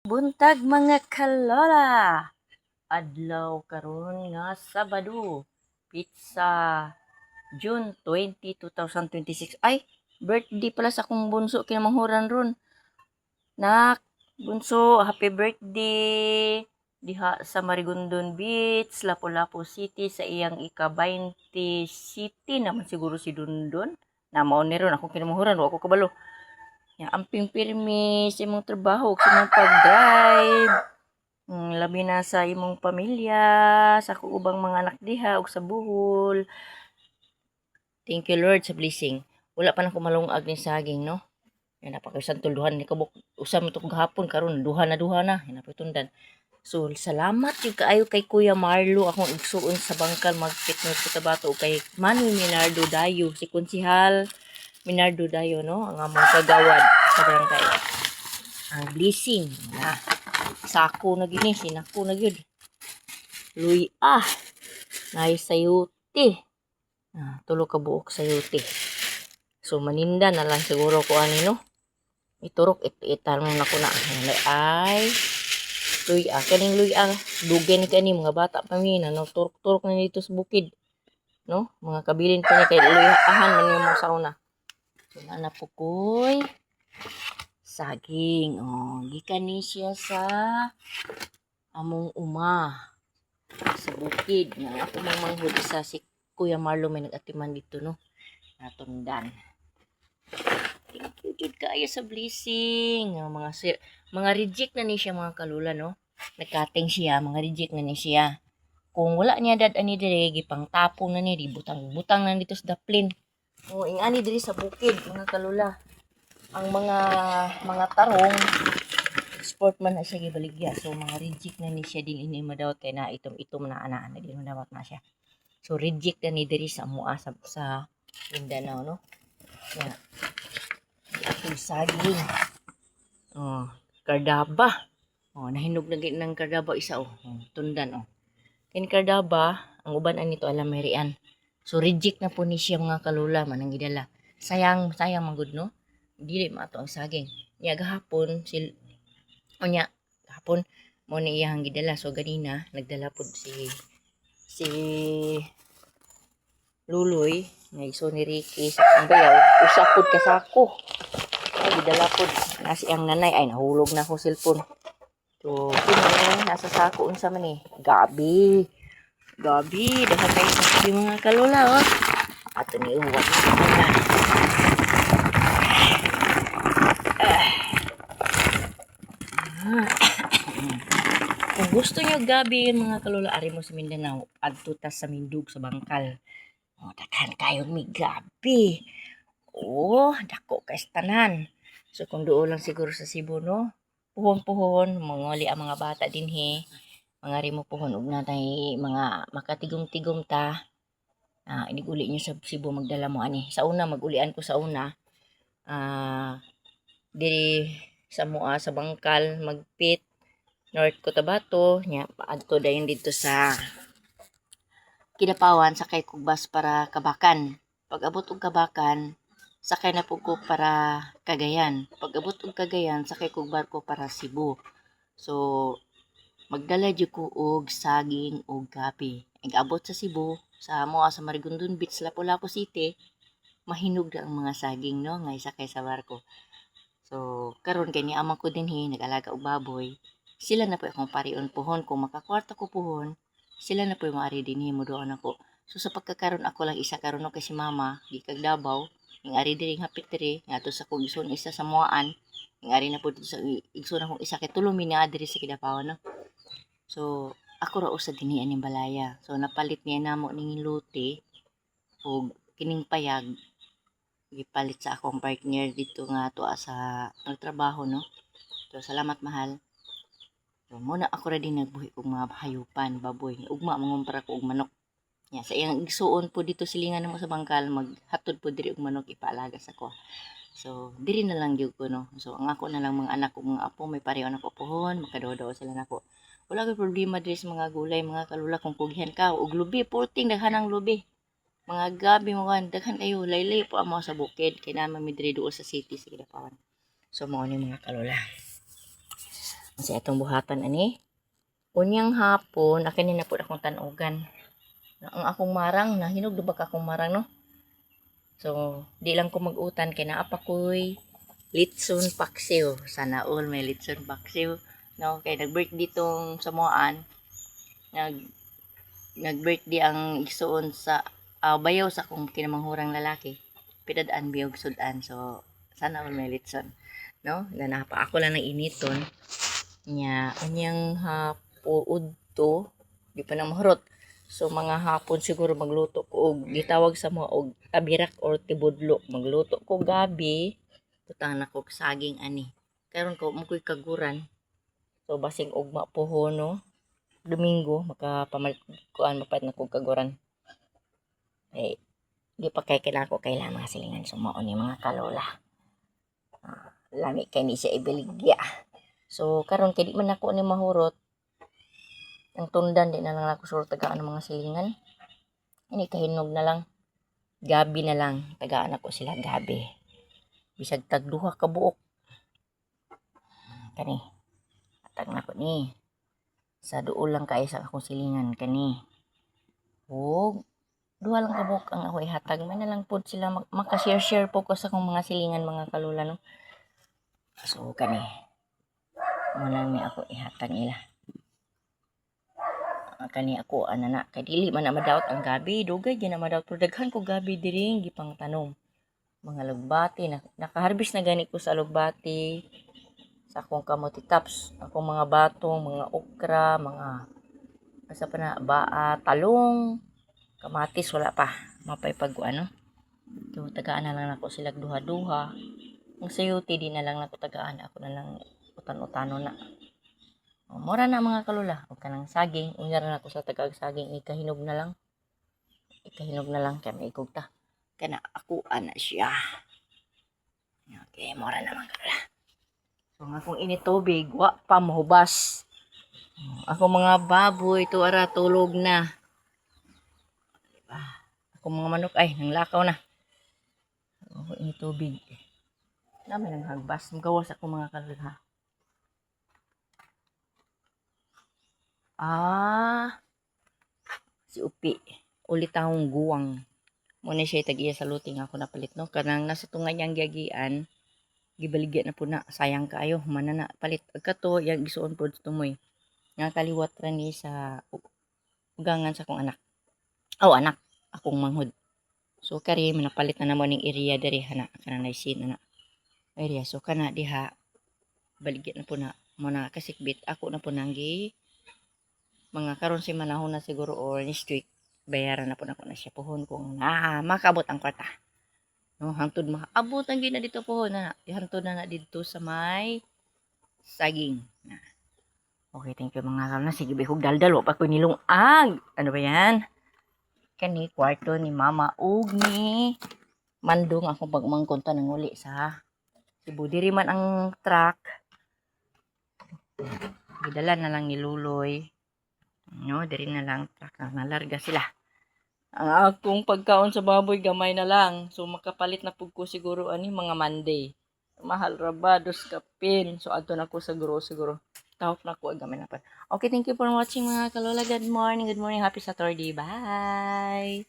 Buntag mga kalola, adlaw karon nga Sabado, pizza, June 20, 2026. Ay, birthday pala sa akong bunso kinamanghuran ron. Nak, bunso, happy birthday! Diha sa Marigondon Beach, Lapu-Lapu City sa iyang ika-20 city naman siguro si Dundon. Na mao ni ron akong kinamanghuran, wa ko kabalo. Ya, amping pirmi sa imong trabaho, sa imong pag-drive. Labi na sa imong pamilya, sa akong ubang mga anak diha ug sa buhol. Thank you Lord sa blessing. Wala pa na ko malungag ni saging, no? Yan napakasantol duhan ni kabuk. Usa mo to gahapon karon duha na. Yan napitundan. So salamat yung kaayo kay Kuya Marlo akong igsuon sa bangkal mag-fitness sa Tabato kay Manny Minardo Dayo si Konsihal Minardo Dayo, no? Ang among kagawad sa barangay. Ang blessing na sako na gini, sinako na gyud. Luy nice sayuti. Tulo ka buok sayuti. So maninda na lang siguro ko ani, no? Iturok itarong na ko na. Ay luy kaning luy dugen ni kani mga bata pa mi na no turok-turok na dito sa bukid, no? Mga kabilin pa ni kay luy man yung mga sauna. So na po koy saging. Gikan ni siya sa among sa bukid. Nga ako manghud sa si Kuya Marlo may nag-atiman dito, no? Natundan. Thank you jud kaayo sa blessing. Mga reject na ni siya mga kalula, no? Nagkating siya, mga reject na ni siya. Kung wala niya dad ani dire gipang tapong na ni di butang na dito sa daplin. Ingani diri sa bukid mga kalula. Ang mga tarong sportman na siya gibaligya. So mga reject na ni siya din ini madawat kay na itom na ana di madawat na siya. So reject na ni diri sa mua sa Mindanao, no? Yeah. Apong saging. Kardaba. Nahinog na gid ng kardaba isa tundan. Kini kardaba, ang uban anito alamerian. So reject na po ni siya mga kalula manang gidala. Sayang magud, no? Dili maato ang saging. Nya gahapon gahapon mo ni iyang gidala. So ganina nagdala pud si Luloy nga iso ni Ricky sa bayaw usapod ka sako. Ay gidala pud nasi ang nanay ay nahulog na ko cellphone. So kini nasa sako unsa man ni gabi dahan kay sa mga kalula ato ni uwan na. Kung gusto nyo gabi yun mga kalula, ari mo sa Mindanao, adto ta sa Mindug sa Bangkal. Daghan kayo mi gabi. Dako kay tanan. So kung duo lang siguro sa Cebu, no? Puhon, mangoli ang mga bata din mga rimo puhon ug natay mga makatigom-tigom ta. Inig-uli nyo sa Cebu magdala mo ani. Sa una magulian ko sa una. Diri sa mua sa Bangkal magpit North Cotabato nya adto dayon dito sa Kidapawan sakay kog bus para Kabakan. Pag abot og Kabakan sakay na pug ko para Cagayan. Pag abot og Cagayan sakay kog barko para Cebu. So magdala jud ko og saging og kape. Ig abot sa Cebu sa mua sa Marigondon Beach, Lapu-Lapu City, mahinog na ang mga saging, no, nga isakay sa barko. So karon kay ni ama ko dinhi nag-alaga og baboy. Sila na po akong parion puhon. Kung makakwarta ko puhon, sila na po yung maari din mo doon ako. So sa pagkakaroon ako lang isa karon kay si mama, di kag Davao, yung ari diri hapit diri, nga to sa kong igsoon isa sa Muaan, yung ari na po dito sa igsoon akong isa kay tulo mi na diri sa Kidapawan, no. So ako ra usa dinhi aning balaya. So napalit niya namo ning lote og kining payag gipalit sa akong partner dito nga tuwa sa nagtrabaho, no. So salamat mahal. So, muna ako rin din nagbuhi kong mga hayupan, baboy. Ugma, mangumpara ko og manok. Sa iyang igsuon po dito silingan mo sa Bangkal, maghatod po diri og manok ipaalaga sa ko. So, diri na lang gyud ko, no. So, ang ako na lang mga anak ko, mga apo, may pareho na ko puhon, makadodo sila nako. Wala gyud problema diri sa mga gulay, mga kalula kung kugihan ka og lubi, purting daghanang lubi. Mga gabi mo kan, daghan kayo, laylay po amo sa bukid, kay naman mi diri duol sa city sa Kidapawan. So, mo ni mga kalula. Kasi atong buhatan ani. Unyang hapon, akin na po akong tanugan. Ang akong marang, nahinog ba ka akong marang, no? So, di lang ko mag-utan, kaya naapa ko'y litson paksiw. Sana all may litson paksiw. No? Kaya nag-birthday tong samoan. Nag-birthday ang igsuon sa bayaw sa akong kinamanghurang lalaki. Pidadaan biyog sudan. So, sana all may litson. No? Nanapa ako lang ng initon. Nya, anyang hapuod to, di pa na mahurot. So, mga hapon siguro magluto ko og gitawag sa mga og tabirak or tibudlo. Magluto ko gabi, putang na ko saging ani. Karon ko mo ko'y kaguran. So, basing ugma po no. Domingo, makapamalit kuan mapat na kog kaguran. Eh, di pa kay kinako kailangan mga silingan sumaon ni mga kalola. Lami kay ni siya ibeligya. So, karon kay di man ako ni mahurot. Ang tundan di na lang ako sure tagaan ng mga silingan. Ini kahinog na lang. Gabi na lang. Tagaan ako sila gabi. Bisag tagduha ka buok. Kani. Atag na ko ni. Sa duol lang kayo sa akong silingan. Kani. Huwag. Duha lang ka buok ang ako ihatag. May na lang po sila makashare-share po ko sa akong mga silingan mga kalula. No? So, kani. Muna may ako ihatag nila. Kani ako anana kay dili man na madaot ang gabi dugay gyud na madaot pero daghan ko gabi diri gipang tanom mga lugbati nakaharvest na gani ko sa lugbati sa akong kamote tops akong mga batong mga okra mga asa pa na baa talong kamatis wala pa mapay pag ano so tagaan na lang ako sila duha-duha ang sayuti di na lang nako tagaan ako na lang utan-utano na. Mura na mga kalula. Huwag ka ng saging. Unyar na ako sa tagag saging. Ikahinog na lang. Kaya may ikugta. Kaya na ako na siya. Okay, mura na mga kalula. So, nga kung initubig, wa pa mahubas. Ako mga baboy, ito ara, tulog na. Diba? Ako mga manok, ay, nanglakaw na. Ako initubig. Namin ang hagbas. Magawas ako mga kalula. Si Upi. Ulit akong guwang. Muna siya tag-iya sa luting ako napalit, no? Kanang nasa tunga niyang giyagian, gibaligyan na po na, sayang kaayo, mana na palit. Agkato, yung isuon po dito mo eh. Nga kaliwat ni sa ugangan sa akong anak. Anak, akong manghod. So, kari, manapalit na naman ng area dari, hana, kanang naisin, na area. So, kana diha, baligyan na po na, muna kasikbit, ako na po nanggi, mga karon si manahon na siguro or next week bayaran na po na siya pohon kung makabot ang kwarta no hangtod makaabot ang gina dito pohon na hangtod na dito sa may saging na okay thank you mga karon sige bihog daldal wa pa ko nilungag ano ba yan kani kwarto ni mama ug ni mandong ako pagmangkonta ng uli sa Cebu diri man ang truck gidala na lang ni Luloy. No, diri na lang truck na nalarga sila. Ang akong pagkaon sa baboy gamay na lang. So makapalit na pug ko siguro ani mga Monday. Mahal ra ba dos kapin. So adto na ko sa siguro. Tawag na ko gamay na pa. Okay, thank you for watching mga kalola. Good morning. Happy Saturday. Bye.